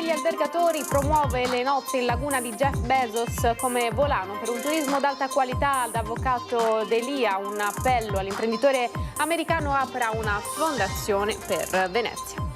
agli albergatori, promuove le nozze in laguna di Jeff Bezos come volano per un turismo d'alta qualità. L'avvocato D'Elia, un appello all'imprenditore americano, apra una fondazione per Venezia.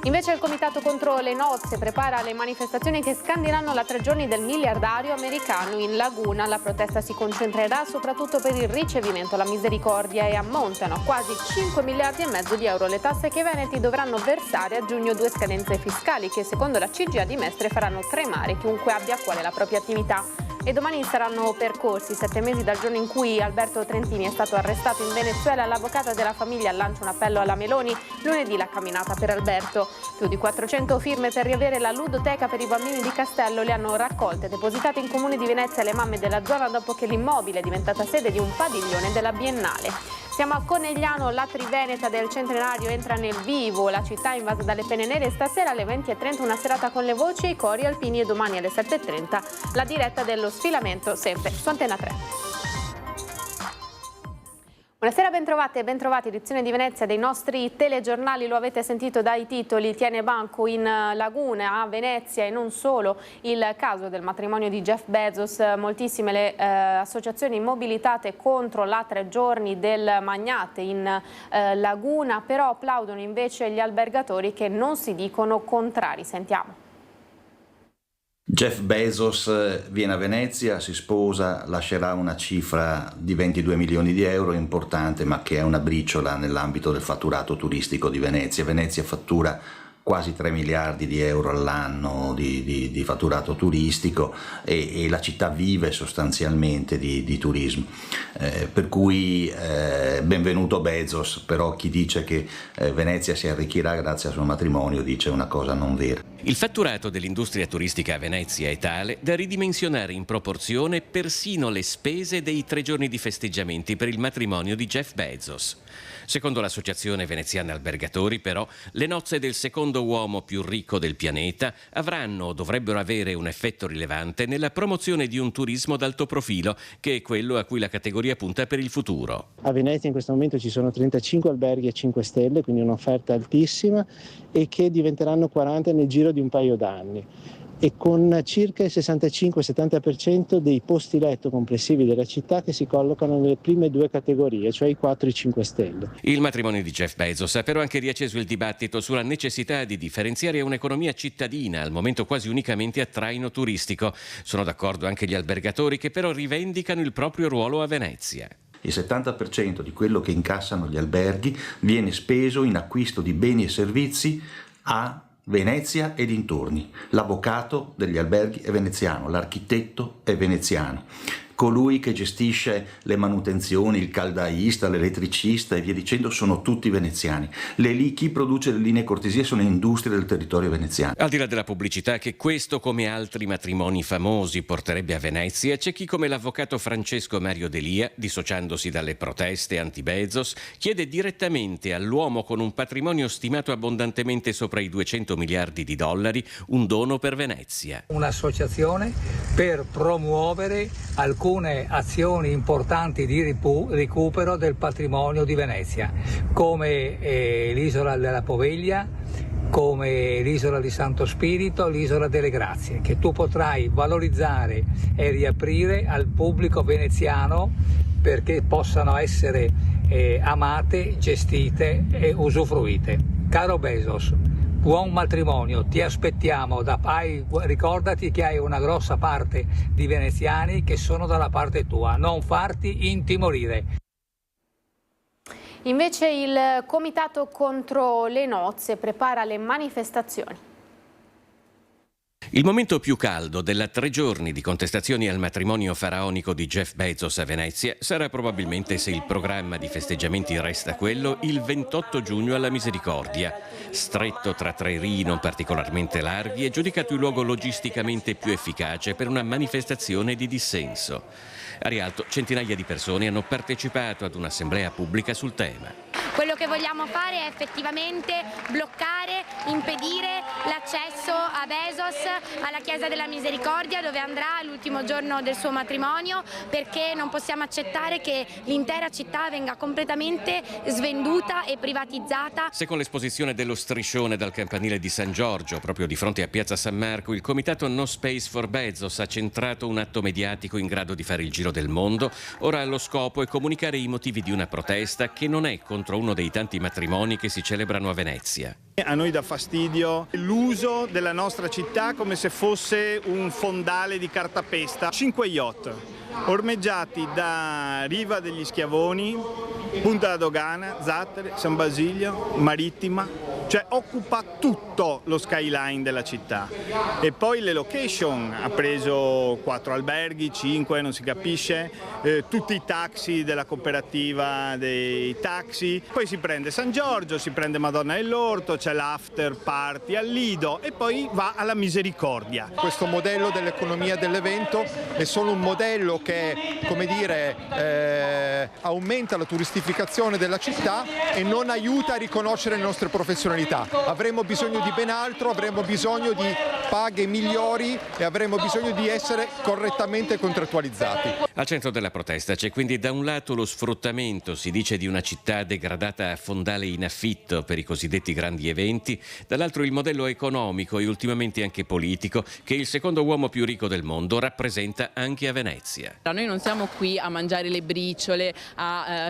Invece il Comitato contro le nozze prepara le manifestazioni che scandiranno la 3 giorni del miliardario americano in laguna. La protesta si concentrerà soprattutto per il ricevimento alla misericordia e ammontano a quasi 5 miliardi e mezzo di euro le tasse che i veneti dovranno versare a giugno, 2 scadenze fiscali che secondo la CGIA di Mestre faranno tremare chiunque abbia a cuore la propria attività. E domani saranno percorsi 7 mesi dal giorno in cui Alberto Trentini è stato arrestato in Venezuela. L'avvocata della famiglia lancia un appello alla Meloni. Lunedì la camminata per Alberto. Più di 400 firme per riavere la ludoteca per i bambini di Castello le hanno raccolte e depositate in Comune di Venezia le mamme della zona dopo che l'immobile è diventata sede di un padiglione della Biennale. Siamo a Conegliano, la Triveneta del Centenario entra nel vivo. La città è invasa dalle penne nere. Stasera alle 20:30 una serata con le voci e i cori alpini e domani alle 7:30 la diretta dello sfilamento sempre su Antena 3. Buonasera, bentrovate e bentrovati. Edizione di Venezia dei nostri telegiornali, lo avete sentito dai titoli, tiene banco in laguna a Venezia e non solo il caso del matrimonio di Jeff Bezos. Moltissime le associazioni mobilitate contro la 3 giorni del magnate in laguna, però applaudono invece gli albergatori che non si dicono contrari. Sentiamo. Jeff Bezos viene a Venezia, si sposa, lascerà una cifra di 22 milioni di euro, importante, ma che è una briciola nell'ambito del fatturato turistico di Venezia. Venezia fattura quasi 3 miliardi di euro all'anno di fatturato turistico e la città vive sostanzialmente di turismo, per cui benvenuto Bezos, però chi dice che Venezia si arricchirà grazie al suo matrimonio dice una cosa non vera. Il fatturato dell'industria turistica a Venezia è tale da ridimensionare in proporzione persino le spese dei 3 giorni di festeggiamenti per il matrimonio di Jeff Bezos. Secondo l'Associazione Veneziana Albergatori, però, le nozze del secondo uomo più ricco del pianeta avranno o dovrebbero avere un effetto rilevante nella promozione di un turismo d'alto profilo, che è quello a cui la categoria punta per il futuro. A Venezia in questo momento ci sono 35 alberghi a 5 stelle, quindi un'offerta altissima, e che diventeranno 40 nel giro di un paio d'anni. E con circa il 65-70% dei posti letto complessivi della città che si collocano nelle prime 2 categorie, cioè i 4 e i 5 stelle. Il matrimonio di Jeff Bezos ha però anche riacceso il dibattito sulla necessità di differenziare un'economia cittadina, al momento quasi unicamente a traino turistico. Sono d'accordo anche gli albergatori, che però rivendicano il proprio ruolo a Venezia. Il 70% di quello che incassano gli alberghi viene speso in acquisto di beni e servizi a Venezia e dintorni. L'avvocato degli alberghi è veneziano, l'architetto è veneziano, colui che gestisce le manutenzioni, il caldaista, l'elettricista e via dicendo sono tutti veneziani. Chi produce le linee cortesie sono industrie del territorio veneziano. Al di là della pubblicità che questo, come altri matrimoni famosi, porterebbe a Venezia, c'è chi, come l'avvocato Francesco Mario D'Elia, dissociandosi dalle proteste anti-Bezos, chiede direttamente all'uomo con un patrimonio stimato abbondantemente sopra i 200 miliardi di dollari un dono per Venezia. Un'associazione per promuovere alcune azioni importanti di recupero del patrimonio di Venezia, come l'isola della Poveglia, come l'isola di Santo Spirito, l'isola delle Grazie, che tu potrai valorizzare e riaprire al pubblico veneziano perché possano essere amate, gestite e usufruite. Caro Bezos, buon matrimonio, ti aspettiamo, ricordati che hai una grossa parte di veneziani che sono dalla parte tua, non farti intimorire. Invece il Comitato contro le nozze prepara le manifestazioni. Il momento più caldo della 3 giorni di contestazioni al matrimonio faraonico di Jeff Bezos a Venezia sarà probabilmente, se il programma di festeggiamenti resta quello, il 28 giugno alla Misericordia. Stretto tra 3 rii non particolarmente larghi e giudicato il luogo logisticamente più efficace per una manifestazione di dissenso. A Rialto centinaia di persone hanno partecipato ad un'assemblea pubblica sul tema. Quello che vogliamo fare è effettivamente bloccare, impedire l'accesso a Bezos alla Chiesa della Misericordia, dove andrà l'ultimo giorno del suo matrimonio, perché non possiamo accettare che l'intera città venga completamente svenduta e privatizzata. Se con l'esposizione dello striscione dal campanile di San Giorgio, proprio di fronte a Piazza San Marco, il comitato No Space for Bezos ha centrato un atto mediatico in grado di fare il giro del mondo, ora lo scopo è comunicare i motivi di una protesta che non è contro uno dei tanti matrimoni che si celebrano a Venezia. A noi dà fastidio l'uso della nostra città come se fosse un fondale di cartapesta. 5 yacht ormeggiati da Riva degli Schiavoni, Punta della Dogana, Zattere, San Basilio, Marittima, cioè occupa tutto lo skyline della città. E poi le location, ha preso 4 alberghi, 5, non si capisce, tutti i taxi della cooperativa dei taxi, poi si prende San Giorgio, si prende Madonna dell'Orto, c'è l'after party al Lido e poi va alla Misericordia. Questo modello dell'economia dell'evento è solo un modello che, come dire, aumenta la turistificazione della città e non aiuta a riconoscere le nostre professionalità. Avremo bisogno di ben altro, avremo bisogno di paghe migliori e avremo bisogno di essere correttamente contrattualizzati. Al centro della protesta c'è quindi da un lato lo sfruttamento, si dice, di una città degradata a fondale in affitto per i cosiddetti grandi eventi, dall'altro il modello economico e ultimamente anche politico che il secondo uomo più ricco del mondo rappresenta anche a Venezia. Noi non siamo qui a mangiare le briciole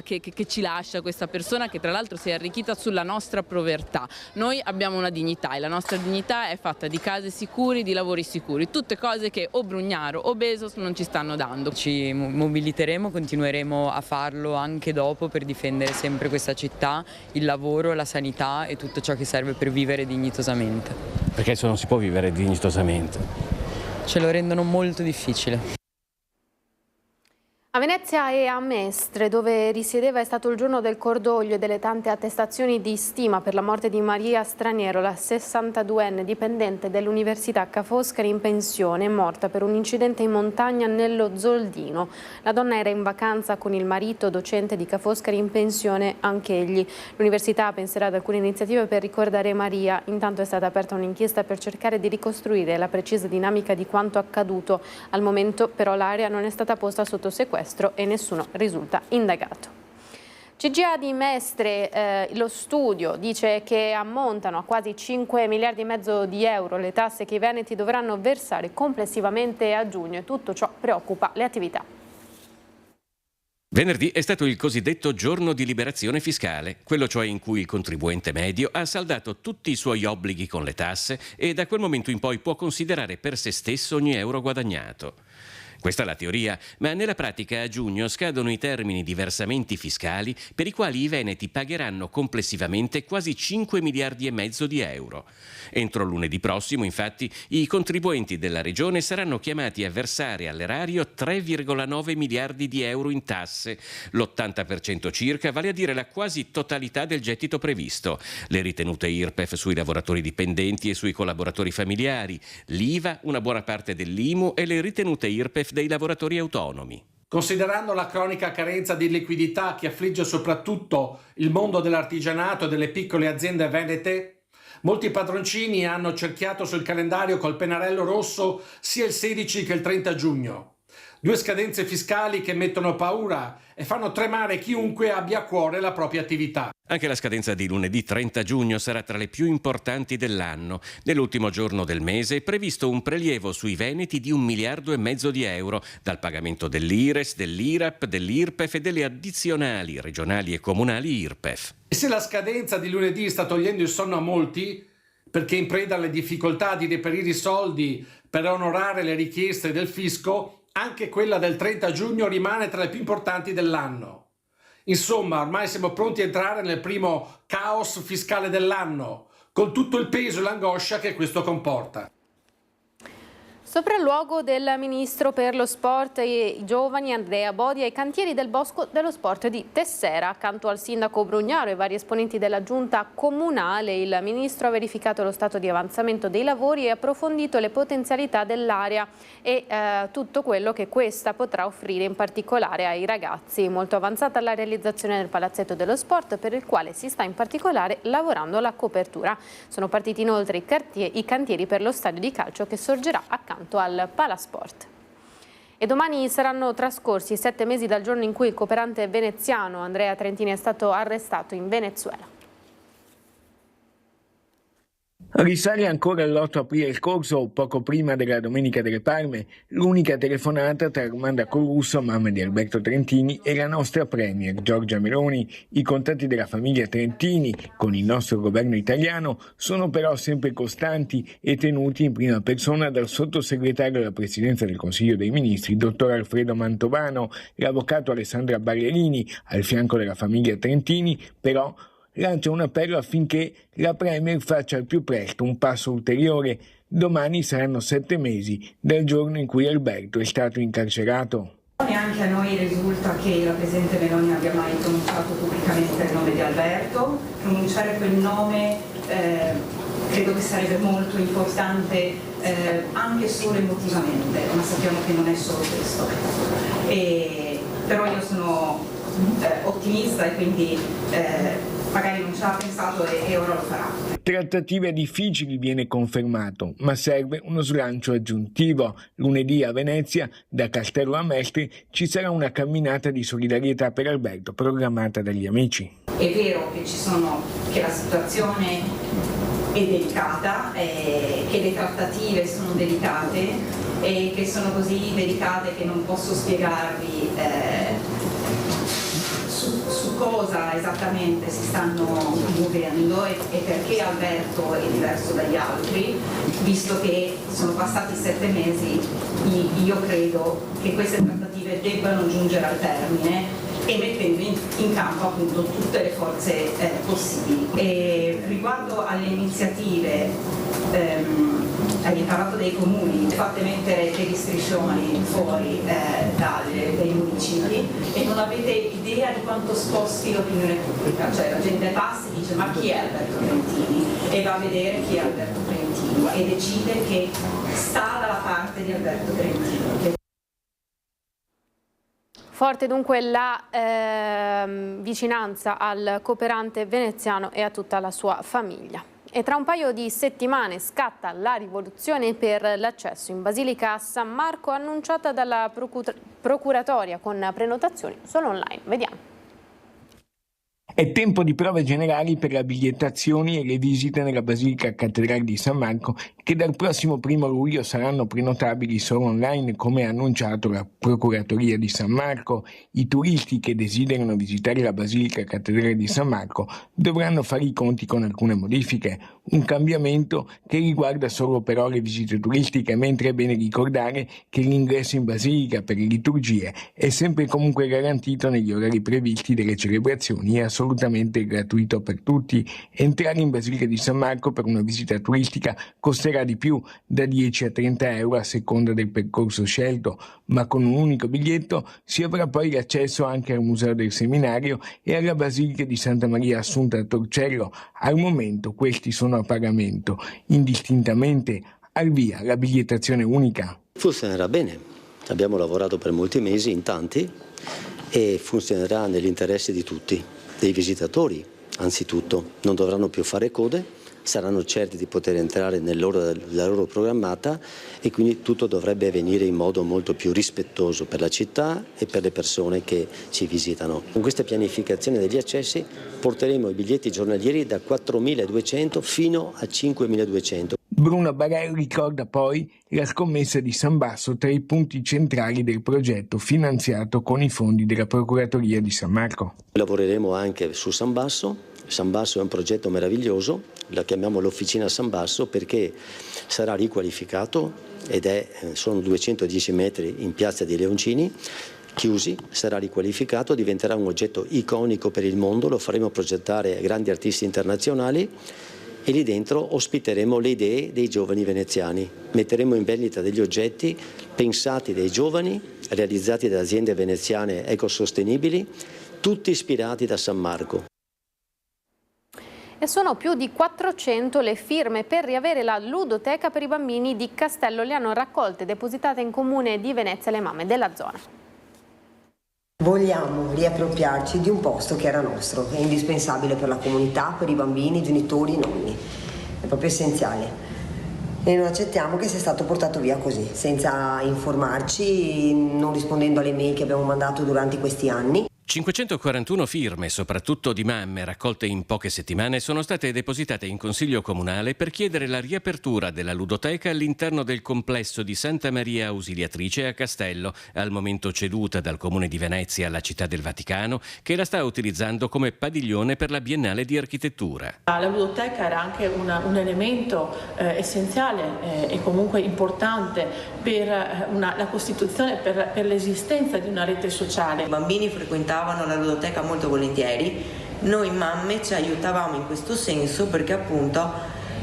che ci lascia questa persona che tra l'altro si è arricchita sulla nostra povertà. Noi abbiamo una dignità e la nostra dignità è fatta di case sicuri, di lavori sicuri, tutte cose che o Brugnaro o Bezos non ci stanno dando. Ci mobiliteremo, continueremo a farlo anche dopo per difendere sempre questa città, il lavoro, la sanità e tutto ciò che serve per vivere dignitosamente. Perché se non si può vivere dignitosamente? Ce lo rendono molto difficile. A Venezia e a Mestre, dove risiedeva, è stato il giorno del cordoglio e delle tante attestazioni di stima per la morte di Maria Straniero, la 62enne dipendente dell'Università Ca' Foscari in pensione, morta per un incidente in montagna nello Zoldino. La donna era in vacanza con il marito, docente di Ca' Foscari in pensione anch'egli. L'università penserà ad alcune iniziative per ricordare Maria. Intanto è stata aperta un'inchiesta per cercare di ricostruire la precisa dinamica di quanto accaduto. Al momento però l'area non è stata posta sotto sequestro e nessuno risulta indagato. CGA di Mestre, lo studio dice che ammontano a quasi 5 miliardi e mezzo di euro le tasse che i veneti dovranno versare complessivamente a giugno e tutto ciò preoccupa le attività. Venerdì è stato il cosiddetto giorno di liberazione fiscale, quello cioè in cui il contribuente medio ha saldato tutti i suoi obblighi con le tasse e da quel momento in poi può considerare per se stesso ogni euro guadagnato. Questa è la teoria, ma nella pratica a giugno scadono i termini di versamenti fiscali per i quali i veneti pagheranno complessivamente quasi 5 miliardi e mezzo di euro. Entro lunedì prossimo, infatti, i contribuenti della regione saranno chiamati a versare all'erario 3,9 miliardi di euro in tasse, l'80% circa, vale a dire la quasi totalità del gettito previsto, le ritenute IRPEF sui lavoratori dipendenti e sui collaboratori familiari, l'IVA, una buona parte dell'IMU e le ritenute IRPEF dei lavoratori autonomi. Considerando la cronica carenza di liquidità che affligge soprattutto il mondo dell'artigianato e delle piccole aziende venete, molti padroncini hanno cerchiato sul calendario col pennarello rosso sia il 16 che il 30 giugno. 2 scadenze fiscali che mettono paura e fanno tremare chiunque abbia a cuore la propria attività. Anche la scadenza di lunedì 30 giugno sarà tra le più importanti dell'anno. Nell'ultimo giorno del mese è previsto un prelievo sui veneti di 1,5 miliardi di euro dal pagamento dell'IRES, dell'IRAP, dell'IRPEF e delle addizionali regionali e comunali IRPEF. E se la scadenza di lunedì sta togliendo il sonno a molti, perché in preda alle difficoltà di reperire i soldi per onorare le richieste del fisco, anche quella del 30 giugno rimane tra le più importanti dell'anno. Insomma, ormai siamo pronti a entrare nel primo caos fiscale dell'anno, con tutto il peso e l'angoscia che questo comporta. Sopralluogo del Ministro per lo Sport e i Giovani Andrea Bodi ai cantieri del Bosco dello Sport di Tessera. Accanto al sindaco Brugnaro e vari esponenti della giunta comunale, il Ministro ha verificato lo stato di avanzamento dei lavori e approfondito le potenzialità dell'area e tutto quello che questa potrà offrire in particolare ai ragazzi. Molto avanzata la realizzazione del Palazzetto dello Sport, per il quale si sta in particolare lavorando alla copertura. Sono partiti inoltre i cantieri per lo stadio di calcio che sorgerà accanto al Palasport. E domani saranno trascorsi 7 mesi dal giorno in cui il cooperante veneziano Andrea Trentini è stato arrestato in Venezuela. Risale ancora l'8 aprile scorso, poco prima della Domenica delle Palme, l'unica telefonata tra Armanda Corrusso, mamma di Alberto Trentini, e la nostra premier Giorgia Meloni. I contatti della famiglia Trentini con il nostro governo italiano sono però sempre costanti e tenuti in prima persona dal sottosegretario alla Presidenza del Consiglio dei Ministri, dottor Alfredo Mantovano. L'avvocato Alessandra Ballerini, al fianco della famiglia Trentini, però lancia un appello affinché la Premier faccia al più presto un passo ulteriore. Domani saranno 7 mesi dal giorno in cui Alberto è stato incarcerato. Neanche a noi risulta che la Presidente Meloni abbia mai pronunciato pubblicamente il nome di Alberto. Pronunciare quel nome credo che sarebbe molto importante anche solo emotivamente, ma sappiamo che non è solo questo. Però io sono ottimista e quindi magari non ci ha pensato e ora lo farà. Trattative difficili, viene confermato, ma serve uno slancio aggiuntivo. Lunedì a Venezia, da Castello a Mestre, ci sarà una camminata di solidarietà per Alberto programmata dagli amici. È vero che la situazione è delicata, che le trattative sono delicate e che sono così delicate che non posso spiegarvi su cosa esattamente si stanno muovendo e perché Alberto è diverso dagli altri, visto che sono passati 7 mesi. Io credo che queste trattative debbano giungere al termine e mettendo in campo appunto tutte le forze possibili. E riguardo alle iniziative, hai parlato dei comuni, fate mettere degli striscioni fuori dai municipi e non avete idea di quanto sposti l'opinione pubblica, cioè la gente passa e dice ma chi è Alberto Trentini? E va a vedere chi è Alberto Trentini e decide che sta dalla parte di Alberto Trentini. Forte dunque la vicinanza al cooperante veneziano e a tutta la sua famiglia. E tra un paio di settimane scatta la rivoluzione per l'accesso in Basilica a San Marco, annunciata dalla procuratoria con prenotazioni solo online. Vediamo. È tempo di prove generali per le bigliettazioni e le visite nella Basilica Cattedrale di San Marco, che dal prossimo 1 luglio saranno prenotabili solo online, come ha annunciato la Procuratoria di San Marco. I turisti che desiderano visitare la Basilica Cattedrale di San Marco dovranno fare i conti con alcune modifiche. Un cambiamento che riguarda solo però le visite turistiche, mentre è bene ricordare che l'ingresso in Basilica per le liturgie è sempre e comunque garantito negli orari previsti delle celebrazioni e assolutamente gratuito per tutti. Entrare in Basilica di San Marco per una visita turistica costerà di più, da 10 a 30 euro a seconda del percorso scelto, ma con un unico biglietto si avrà poi l'accesso anche al Museo del Seminario e alla Basilica di Santa Maria Assunta a Torcello. Al momento questi sono a pagamento, indistintamente. Al via la bigliettazione unica. Funzionerà bene, abbiamo lavorato per molti mesi in tanti e funzionerà nell'interesse di tutti, dei visitatori anzitutto, non dovranno più fare code, saranno certi di poter entrare nell'ora loro programmata e quindi tutto dovrebbe avvenire in modo molto più rispettoso per la città e per le persone che ci visitano. Con questa pianificazione degli accessi porteremo i biglietti giornalieri da 4.200 fino a 5.200. Bruno Barelli ricorda poi la scommessa di San Basso tra i punti centrali del progetto finanziato con i fondi della Procuratoria di San Marco. Lavoreremo anche su San Basso. San Basso è un progetto meraviglioso, la chiamiamo l'Officina San Basso perché sarà riqualificato ed sono 210 metri in piazza di Leoncini, chiusi, sarà riqualificato, diventerà un oggetto iconico per il mondo, lo faremo progettare grandi artisti internazionali e lì dentro ospiteremo le idee dei giovani veneziani. Metteremo in vendita degli oggetti pensati dai giovani, realizzati da aziende veneziane ecosostenibili, tutti ispirati da San Marco. E sono più di 400 le firme per riavere la ludoteca per i bambini di Castello. Le hanno raccolte e depositate in Comune di Venezia le mamme della zona. Vogliamo riappropriarci di un posto che era nostro, è indispensabile per la comunità, per i bambini, i genitori, i nonni, è proprio essenziale. E non accettiamo che sia stato portato via così, senza informarci, non rispondendo alle mail che abbiamo mandato durante questi anni. 541 firme, soprattutto di mamme, raccolte in poche settimane, sono state depositate in Consiglio Comunale per chiedere la riapertura della ludoteca all'interno del complesso di Santa Maria Ausiliatrice a Castello, al momento ceduta dal Comune di Venezia alla Città del Vaticano, che la sta utilizzando come padiglione per la Biennale di Architettura. La ludoteca era anche un elemento essenziale e comunque importante per la costituzione, per l'esistenza di una rete sociale. I bambini frequentavano la ludoteca molto volentieri, noi mamme ci aiutavamo in questo senso perché appunto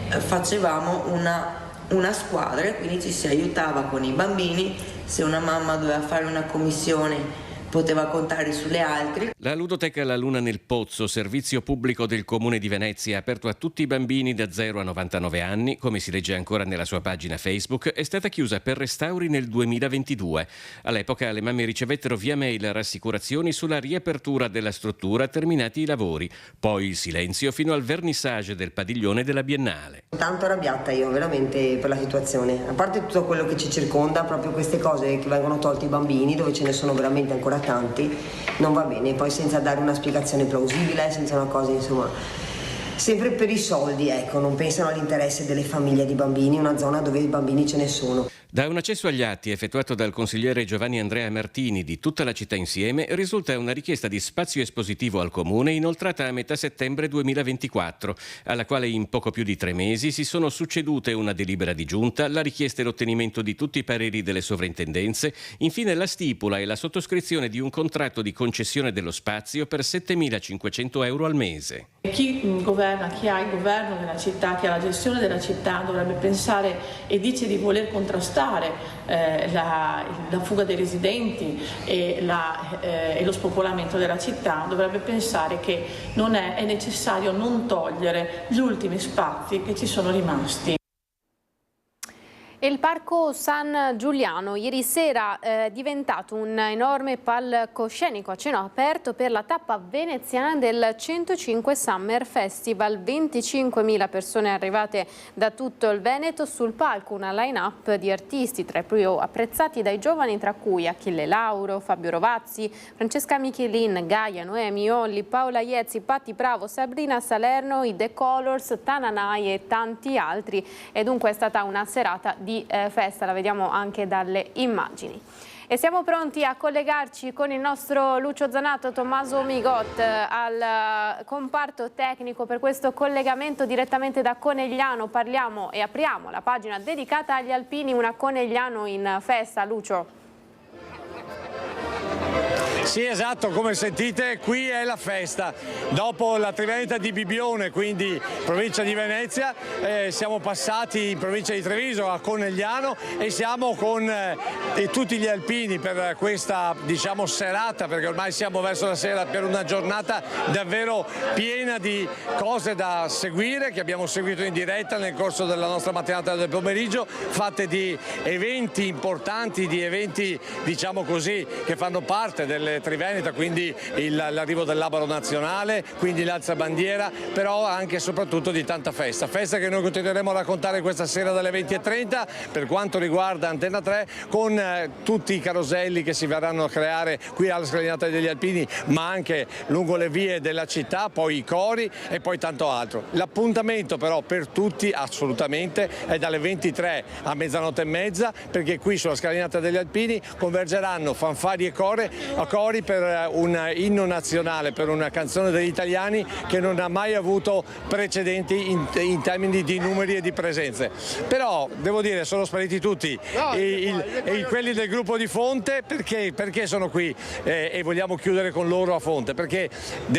facevamo una squadra, quindi ci si aiutava con i bambini, se una mamma doveva fare una commissione poteva contare sulle altre. La ludoteca La Luna nel Pozzo, servizio pubblico del Comune di Venezia, aperto a tutti i bambini da 0 a 99 anni, come si legge ancora nella sua pagina Facebook, è stata chiusa per restauri nel 2022. All'epoca le mamme ricevettero via mail rassicurazioni sulla riapertura della struttura terminati i lavori, poi il silenzio fino al vernissage del padiglione della Biennale. Tanto arrabbiata io veramente per la situazione, a parte tutto quello che ci circonda, proprio queste cose che vengono tolte ai bambini, dove ce ne sono veramente ancora tanti, non va bene, poi senza dare una spiegazione plausibile, senza una cosa, insomma, sempre per i soldi, ecco, non pensano all'interesse delle famiglie di bambini, una zona dove i bambini ce ne sono. Da un accesso agli atti effettuato dal consigliere Giovanni Andrea Martini di Tutta la città insieme risulta una richiesta di spazio espositivo al Comune inoltrata a metà settembre 2024, alla quale in poco più di 3 mesi si sono succedute una delibera di giunta, la richiesta e l'ottenimento di tutti i pareri delle sovrintendenze, infine la stipula e la sottoscrizione di un contratto di concessione dello spazio per 7.500 euro al mese. Chi governa, chi ha il governo della città, chi ha la gestione della città dovrebbe pensare e dice di voler contrastare la fuga dei residenti e lo spopolamento della città, dovrebbe pensare che è necessario non togliere gli ultimi spazi che ci sono rimasti. Il Parco San Giuliano ieri sera è diventato un enorme palcoscenico a cielo aperto per la tappa veneziana del 105 Summer Festival. 25.000 persone arrivate da tutto il Veneto, sul palco una line-up di artisti tra i più apprezzati dai giovani, tra cui Achille Lauro, Fabio Rovazzi, Francesca Michelin, Gaia, Noemi Olli, Paola Iezzi, Patti Bravo, Sabrina Salerno, i The Colors, Tananai e tanti altri. E dunque è stata una serata di festa, la vediamo anche dalle immagini. E siamo pronti a collegarci con il nostro Lucio Zanato, Tommaso Migot al comparto tecnico per questo collegamento direttamente da Conegliano. Parliamo e apriamo la pagina dedicata agli alpini, una Conegliano in festa. Lucio. Sì, esatto, come sentite qui è la festa. Dopo la Triveneta di Bibbione, quindi provincia di Venezia, siamo passati in provincia di Treviso a Conegliano e siamo con tutti gli alpini per questa, diciamo, serata, perché ormai siamo verso la sera, per una giornata davvero piena di cose da seguire, che abbiamo seguito in diretta nel corso della nostra mattinata del pomeriggio, fatte di eventi importanti, di eventi, diciamo così, che fanno parte delle Triveneta, quindi l'arrivo del Labaro Nazionale, quindi l'alzabandiera, però anche e soprattutto di tanta festa che noi continueremo a raccontare questa sera dalle 20:30 per quanto riguarda Antenna 3, con tutti i caroselli che si verranno a creare qui alla Scalinata degli Alpini, ma anche lungo le vie della città, poi i cori e poi tanto altro. L'appuntamento però per tutti assolutamente è dalle 23 a mezzanotte e mezza, perché qui sulla Scalinata degli Alpini convergeranno fanfari e cori fuori per un inno nazionale, per una canzone degli italiani che non ha mai avuto precedenti in termini di numeri e di presenze. Però devo dire sono spariti tutti quelli del gruppo di Fonte. Perché sono qui e vogliamo chiudere con loro a Fonte? Perché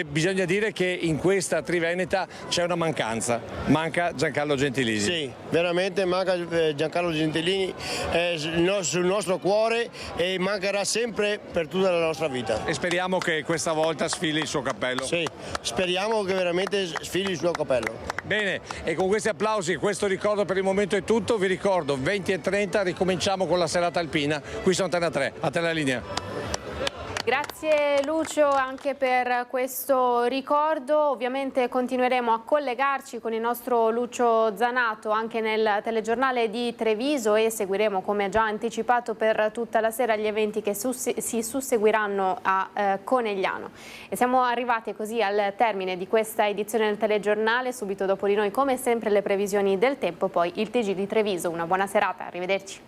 bisogna dire che in questa Triveneta c'è una mancanza, manca Giancarlo Gentilini. Sì, veramente manca Giancarlo Gentilini, è sul nostro cuore e mancherà sempre per tutta la nostra vita. E speriamo che questa volta sfili il suo cappello. Sì, speriamo che veramente sfili il suo cappello. Bene, e con questi applausi, questo ricordo per il momento è tutto. Vi ricordo 20:30 ricominciamo con la serata alpina qui su Antena 3. A te la linea. Grazie Lucio anche per questo ricordo. Ovviamente continueremo a collegarci con il nostro Lucio Zanato anche nel telegiornale di Treviso e seguiremo, come già anticipato, per tutta la sera gli eventi che si susseguiranno a Conegliano. E siamo arrivati così al termine di questa edizione del telegiornale. Subito dopo di noi, come sempre, le previsioni del tempo, poi il TG di Treviso. Una buona serata, arrivederci.